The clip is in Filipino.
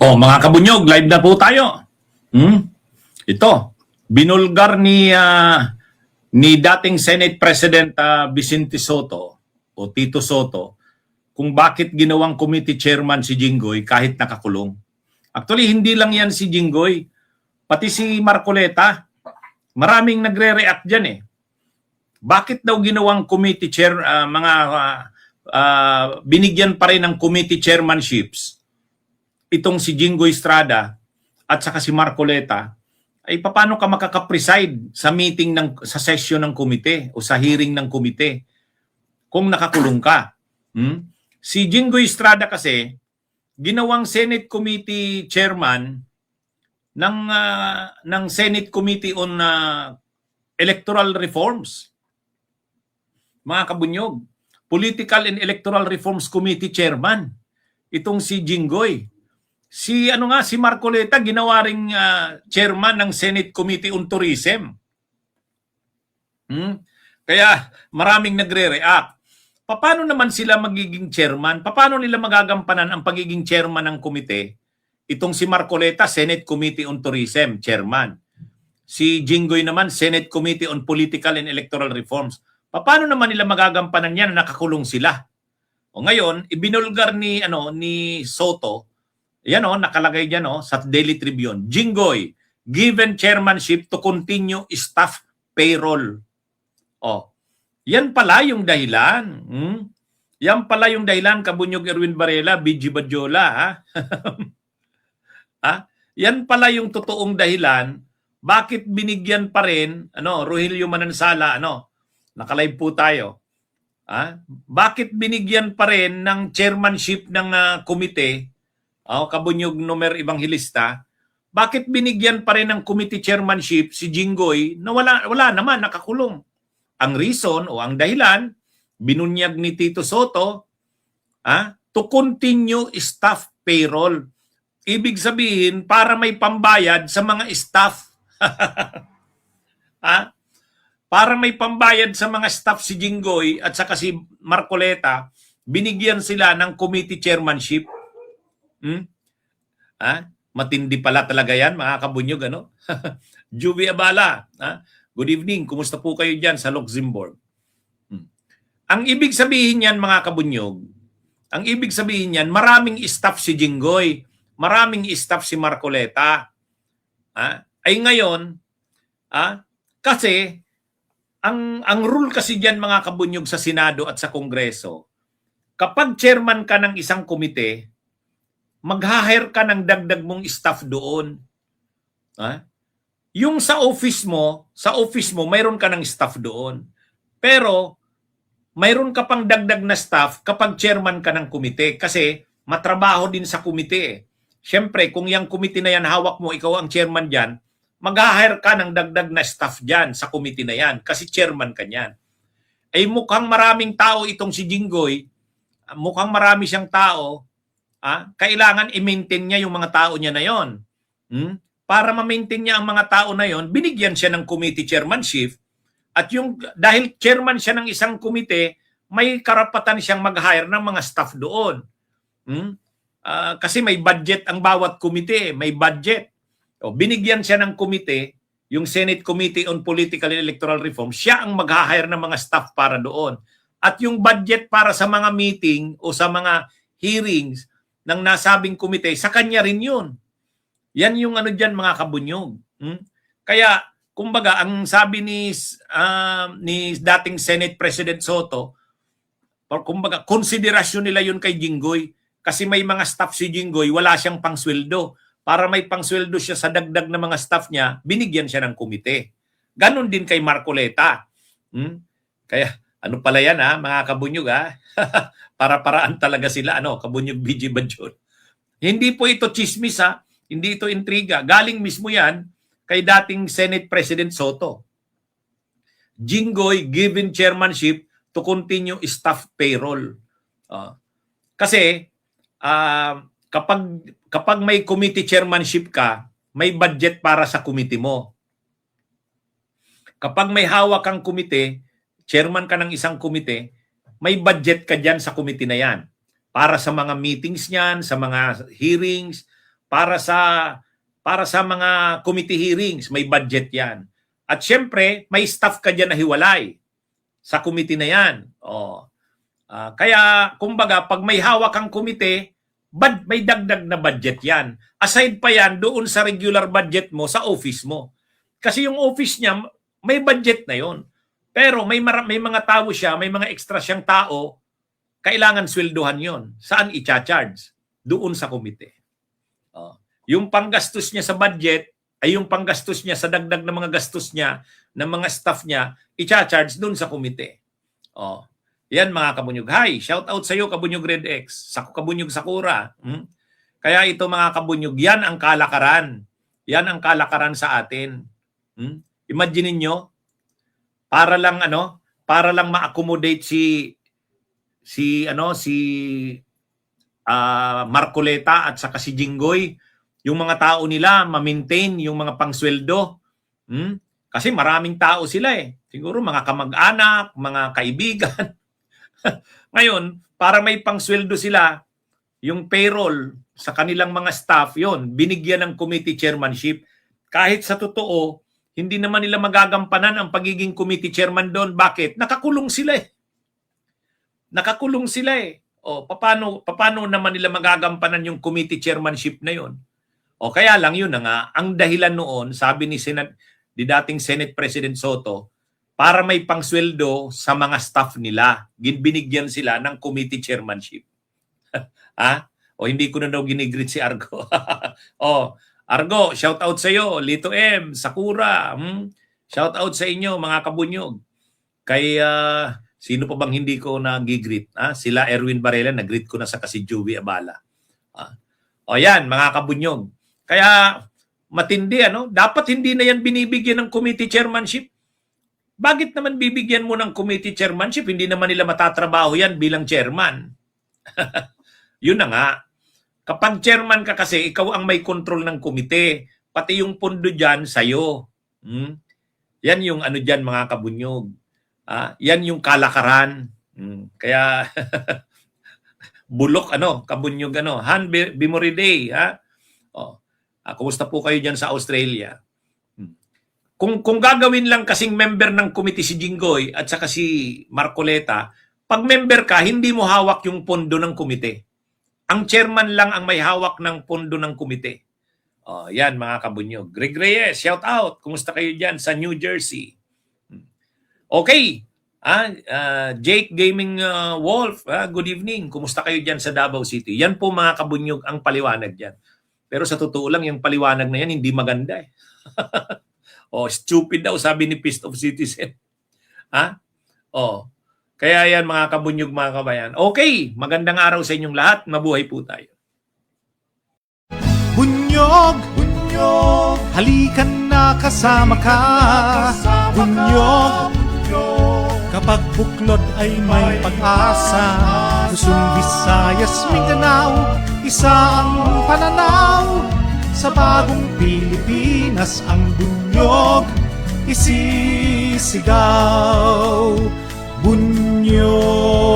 Oh, mga kabunyog, live na po tayo. Ito, binulgar ni dating Senate President Vicente Soto o Tito Soto kung bakit ginawang committee chairman si Jinggoy kahit nakakulong. Actually, hindi lang yan si Jinggoy, pati si Marcoleta. Maraming nagre-react dyan eh. Bakit daw ginawang committee chair, binigyan pa rin ng committee chairmanships itong si Jinggoy Estrada at saka si Marcoleta, ay paano ka makaka-preside sa meeting sa session ng komite o sa hearing ng komite kung nakakulong ka? Si Jinggoy Estrada kasi ginawang Senate Committee Chairman ng Senate Committee on Electoral Reforms. Mga kabunyog, Political and Electoral Reforms Committee Chairman itong si Jinggoy. Si Marcoleta ginawa ring chairman ng Senate Committee on Tourism. Kaya maraming nagre-react. Paano naman sila magiging chairman? Paano nila magagampanan ang pagiging chairman ng komite? Itong si Marcoleta, Senate Committee on Tourism, chairman. Si Jinggoy naman, Senate Committee on Political and Electoral Reforms. Paano naman nila magagampanan yan na nakakulong sila? O ngayon, ibinulgar ni Soto. Yan nakalagay dyan sa Daily Tribune. Jinggoy, given chairmanship to continue staff payroll. Yan pala yung dahilan. Yan pala yung dahilan, Kabunyog Erwin Varela, BG Badjola. Yan pala yung totoong dahilan. Bakit binigyan pa rin, Rogelio Manansala, nakalive po tayo. Bakit binigyan pa rin ng chairmanship ng komite, Kabunyog Nomer Evangelista, bakit binigyan pa rin ng committee chairmanship si Jinggoy na wala naman, nakakulong? Ang reason o ang dahilan, binunyag ni Tito Soto, to continue staff payroll. Ibig sabihin, para may pambayad sa mga staff. Para may pambayad sa mga staff si Jinggoy at saka si Marcoleta, binigyan sila ng committee chairmanship. Matindi pala talaga yan, mga kabunyog, Juby Abala, good evening, kumusta po kayo dyan sa Luxembourg? Ang ibig sabihin yan, mga kabunyog, ang ibig sabihin yan, maraming staff si Jinggoy, maraming staff si Marcoleta. Ay ngayon, kasi, ang rule kasi dyan, mga kabunyog, sa Senado at sa Kongreso, kapag chairman ka ng isang komite, mag-hire ka ng dagdag mong staff doon. Yung sa office mo, mayroon ka ng staff doon. Pero, mayroon ka pang dagdag na staff kapag chairman ka ng komite kasi matrabaho din sa komite. Siyempre, kung yung komite na yan hawak mo, ikaw ang chairman dyan, mag-hire ka ng dagdag na staff dyan sa komite na yan kasi chairman ka niyan. Ay mukhang maraming tao itong si Jinggoy, mukhang marami siyang tao, kailangan i-maintain niya yung mga tao niya na yon. Para ma-maintain niya ang mga tao na yon, binigyan siya ng committee chairmanship at dahil chairman siya ng isang komite, may karapatan siyang mag-hire ng mga staff doon. Kasi may budget ang bawat komite, may budget. Binigyan siya ng komite, yung Senate Committee on Political and Electoral Reform, siya ang mag-hire ng mga staff para doon. At yung budget para sa mga meeting o sa mga hearings ng nasabing komite, sa kanya rin yun. Yan yung dyan, mga kabunyog. Kaya, kumbaga, ang sabi ni dating Senate President Soto, kumbaga, konsiderasyon nila yun kay Jinggoy kasi may mga staff si Jinggoy, wala siyang pangsweldo. Para may pangsweldo siya sa dagdag na mga staff niya, binigyan siya ng komite. Ganon din kay Marcoleta. Kaya, pala yan mga kabunyog para-paraan talaga sila, kabunyog BG Badjol. Hindi po ito chismis hindi ito intriga. Galing mismo yan kay dating Senate President Soto. Jinggoy given chairmanship to continue staff payroll. Kasi kapag may committee chairmanship ka, may budget para sa committee mo. Kapag may hawak kang komite, chairman ka ng isang komite, may budget ka dyan sa komite na yan. Para sa mga meetings niyan, sa mga hearings, para sa mga committee hearings, may budget 'yan. At syempre, may staff ka diyan na hiwalay sa committee na 'yan. Kaya kumbaga pag may hawak kang komite, may dagdag na budget 'yan. Aside pa 'yan doon sa regular budget mo sa office mo. Kasi yung office niya may budget na 'yon. Pero may mga tao siya, may mga extra siyang tao, kailangan sweldohan 'yon. Saan i-charge? Doon sa komite. Yung panggastos niya sa budget ay yung panggastos niya sa dagdag na mga gastos niya ng mga staff niya, i-charge doon sa komite. Yan mga kabunyog. Hi, shout out sa iyo Kabunyog Red X, sa Kabunyog Sakura. Kaya ito mga kabunyog, yan ang kalakaran. Yan ang kalakaran sa atin. Imagine niyo, para lang ma-accommodate si Marcoleta at saka si Jinggoy, yung mga tao nila ma-maintain yung mga pangsweldo. Kasi maraming tao sila Siguro mga kamag-anak, mga kaibigan. Ngayon, para may pangsweldo sila, yung payroll sa kanilang mga staff, yon binigyan ng committee chairmanship. Kahit sa totoo, hindi naman nila magagampanan ang pagiging committee chairman doon. Bakit? Nakakulong sila Nakakulong sila paano naman nila magagampanan yung committee chairmanship na yon? Kaya lang yun na nga, ang dahilan noon, sabi ni dating Senate President Soto, para may pangsweldo sa mga staff nila, binigyan sila ng committee chairmanship. Hindi ko na daw ginigreet si Argo. Argo, shout out sa iyo, Lito M, Sakura. Shout out sa inyo mga kabunyog. Kay sino pa bang hindi ko nag-greet? Sila Erwin Varela, nag-greet ko na sa kasi Joey Abala. Yan mga kabunyog. Kaya matindi dapat hindi na yan binibigyan ng committee chairmanship. Bakit naman bibigyan mo ng committee chairmanship? Hindi naman nila matatrabaho yan bilang chairman. Yun na nga. Kapag chairman ka kasi, ikaw ang may control ng komite. Pati yung pondo dyan, sa'yo. Yan yung dyan mga kabunyog. Yan yung kalakaran. Kaya, bulok kabunyog Han Bimoriday. Kumusta po kayo dyan sa Australia? Kung gagawin lang kasing member ng committee si Jinggoy at saka si Marcoleta, pag member ka, hindi mo hawak yung pondo ng komite. Ang chairman lang ang may hawak ng pondo ng komite. Yan mga kabunyog. Greg Reyes, shout out. Kumusta kayo dyan sa New Jersey? Okay. Jake Gaming Wolf, good evening. Kumusta kayo dyan sa Davao City? Yan po mga kabunyog ang paliwanag dyan. Pero sa totoo lang, yung paliwanag na yan, hindi maganda stupid daw, sabi ni Fist of Citizen. Kaya yan mga kabunyog, mga kabayan. Okay, magandang araw sa inyong lahat. Mabuhay po tayo. Bunyog, bunyog, halikan na kasama ka. Bunyog, kapag buklod ay may pag-asa. Luzon, Visayas, Mindanao, isa ang pananaw. Sa bagong Pilipinas ang bunyog isisigaw. Bunyog.